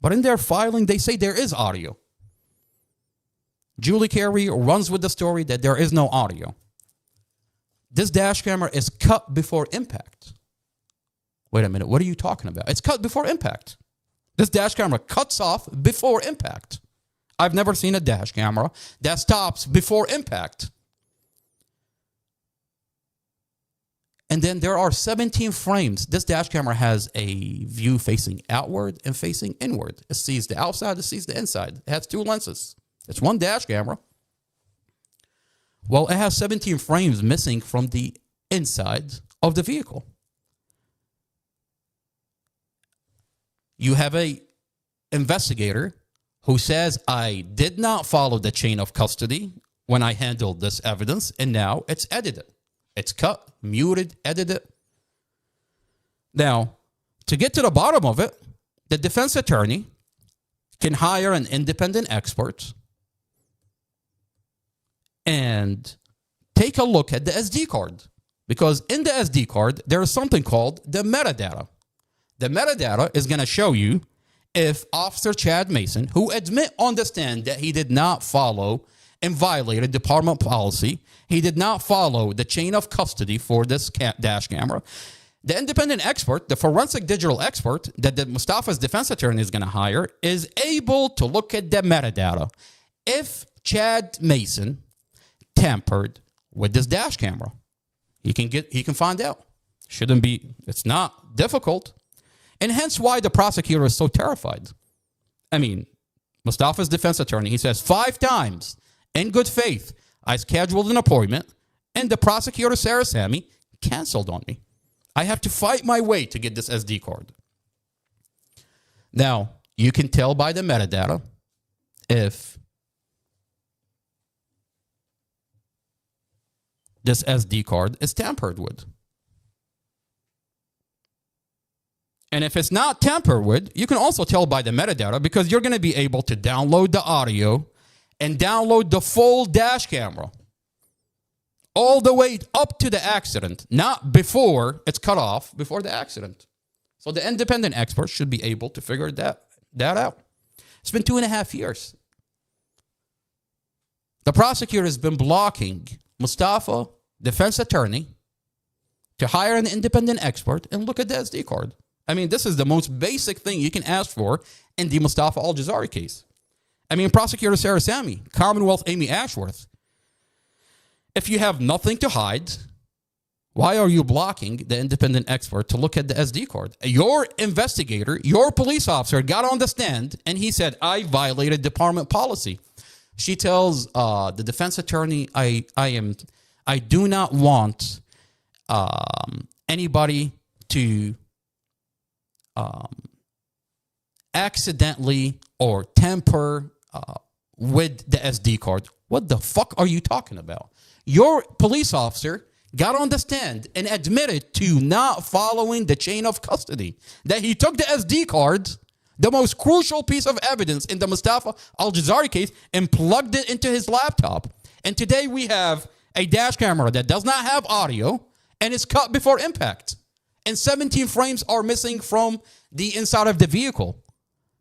But in their filing, they say there is audio. Julie Carey runs with the story that there is no audio. This dash camera is cut before impact. Wait a minute, what are you talking about? It's cut before impact. This dash camera cuts off before impact. I've never seen a dash camera that stops before impact. And then there are 17 frames. This dash camera has a view facing outward and facing inward. It sees the outside, it sees the inside. It has two lenses. It's one dash camera. Well, it has 17 frames missing from the inside of the vehicle. You have a investigator who says, I did not follow the chain of custody when I handled this evidence, and now it's edited. It's cut, muted, edited. Now, to get to the bottom of it, the defense attorney can hire an independent expert and take a look at the SD card. Because in the SD card, there is something called the metadata. The metadata is going to show you if Officer Chad Mason, who admit on the stand that he did not follow and violated department policy, he did not follow the chain of custody for this dash camera. The independent expert, the forensic digital expert that the Mustafa's defense attorney is going to hire, is able to look at the metadata. If Chad Mason tampered with this dash camera, he can find out. It's not difficult. And hence why the prosecutor is so terrified. I mean, Mustafa's defense attorney, he says 5 times, in good faith, I scheduled an appointment, and the prosecutor, Sarah Sammy, canceled on me. I have to fight my way to get this SD card. Now, you can tell by the metadata if this SD card is tampered with. And if it's not tampered with, you can also tell by the metadata because you're going to be able to download the audio and download the full dash camera all the way up to the accident, not before it's cut off, before the accident. So the independent expert should be able to figure that out. It's been 2.5 years. The prosecutor has been blocking Mustafa, defense attorney, to hire an independent expert and look at the SD card. I mean, this is the most basic thing you can ask for in the Mustafa Al-Jazari case. I mean, prosecutor Sarah Sammy, Commonwealth Amy Ashworth. If you have nothing to hide, why are you blocking the independent expert to look at the SD card? Your investigator, your police officer got on the stand and he said, I violated department policy. She tells the defense attorney, I do not want anybody to accidentally or tamper with the SD card. What the fuck are you talking about? Your police officer got on the stand and admitted to not following the chain of custody. That he took the SD card, the most crucial piece of evidence in the Mustafa Al-Jazari case, and plugged it into his laptop. And today we have a dash camera that does not have audio and is cut before impact. And 17 frames are missing from the inside of the vehicle.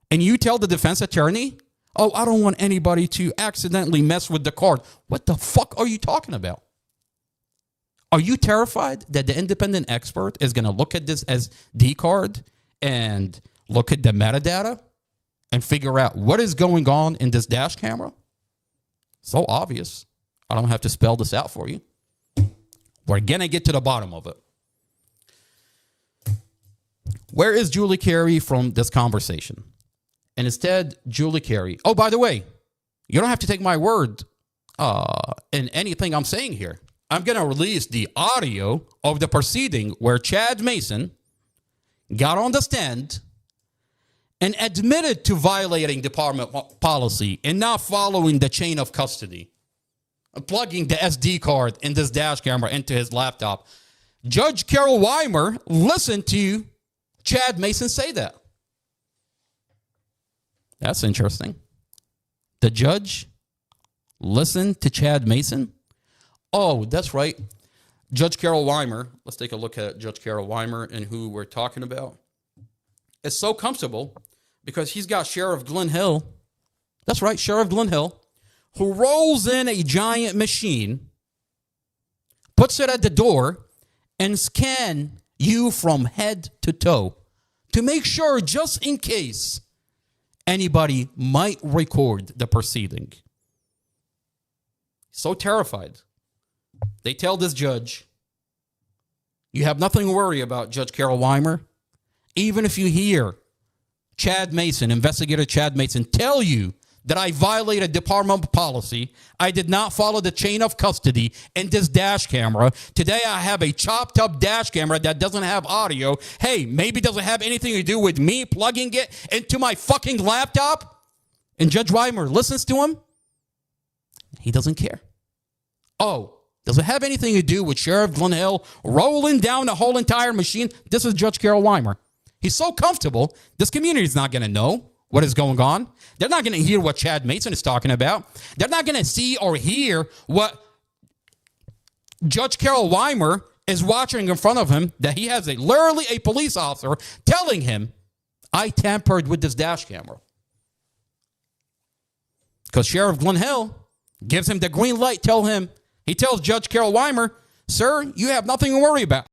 And you tell the defense attorney, oh, I don't want anybody to accidentally mess with the card. What the fuck are you talking about? Are you terrified that the independent expert is going to look at this SD card and look at the metadata and figure out what is going on in this dash camera? So obvious. I don't have to spell this out for you. We're going to get to the bottom of it. Where is Julie Carey from this conversation? And instead, Julie Carey, oh, by the way, you don't have to take my word in anything I'm saying here. I'm going to release the audio of the proceeding where Chad Mason got on the stand and admitted to violating department policy and not following the chain of custody, plugging the SD card in this dash camera into his laptop. Judge Carol Weimer listened to Chad Mason say that. That's interesting. The judge listened to Chad Mason? Oh, that's right. Judge Carol Weimer, let's take a look at Judge Carol Weimer and who we're talking about. It's so comfortable because he's got Sheriff Glenn Hill. That's right, Sheriff Glenn Hill, who rolls in a giant machine, puts it at the door, and scan you from head to toe to make sure, just in case, anybody might record the proceeding. So terrified. They tell this judge, you have nothing to worry about, Judge Carol Weimer. Even if you hear Chad Mason, investigator Chad Mason, tell you that I violated department policy, I did not follow the chain of custody in this dash camera. Today I have a chopped up dash camera that doesn't have audio. Hey, maybe it doesn't have anything to do with me plugging it into my fucking laptop. And Judge Weimer listens to him. He doesn't care. Oh, does it have anything to do with Sheriff Glenn Hill rolling down the whole entire machine? This is Judge Carol Weimer. He's so comfortable, this community is not going to know what is going on. They're not going to hear what Chad Mason is talking about. They're not going to see or hear what Judge Carol Weimer is watching in front of him, that he has literally a police officer telling him, I tampered with this dash camera. Because Sheriff Glenn Hill gives him the green light, he tells Judge Carol Weimer, sir, you have nothing to worry about.